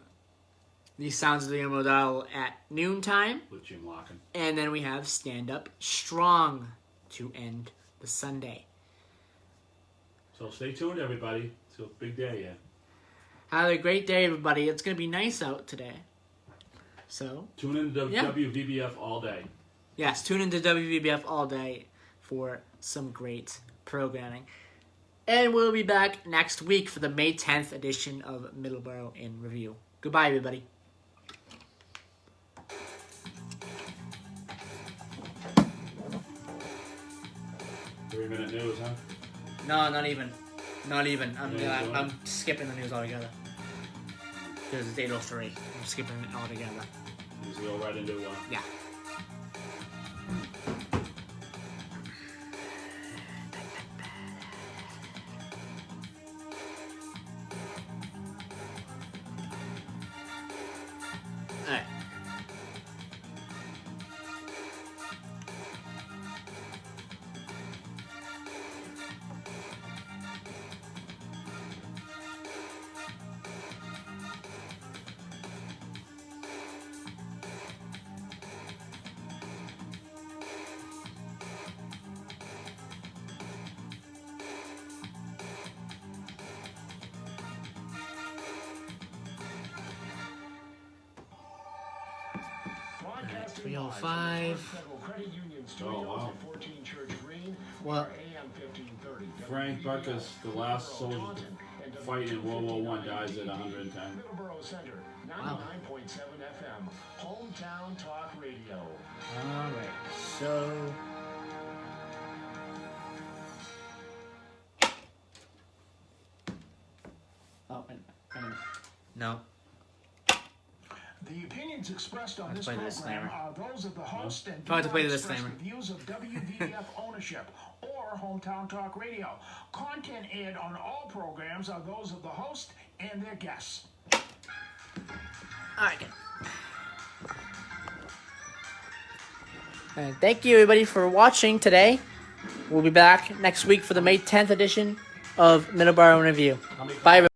the Sounds of the Model at noontime. With Jim Locken. And then we have Stand Up Strong to end the Sunday. So stay tuned, everybody. It's a big day, yeah. Have a great day, everybody. It's going to be nice out today. So tune in to WVBF all day. Yes, tune in to WVBF all day for some great programming. And we'll be back next week for the May 10th edition of Middleboro in Review. Goodbye, everybody. Three-minute news, huh? No, not even. I'm skipping the news altogether. Because it's 8:03. I'm skipping it altogether. Just go right into yeah. Alright. Broadcasting 305. Federal Credit Union Studios wow. at 14 Church Green. What? AM 1530. Frank Buckus, the last soldier fight in World War I, dies at 110. Middleboro Center, 99.7 FM, Hometown Talk Radio. Alright, so... Oh, wait a minute. No. The opinions expressed on this play the program disclaimer. are those of the host and do Probably to not play the express disclaimer. the views of WVDF ownership or Hometown Talk Radio. Content aired on all programs are those of the host and their guests. Alright, good. And thank you, everybody, for watching today. We'll be back next week for the May 10th edition of Middleboro in Review. Bye, everybody.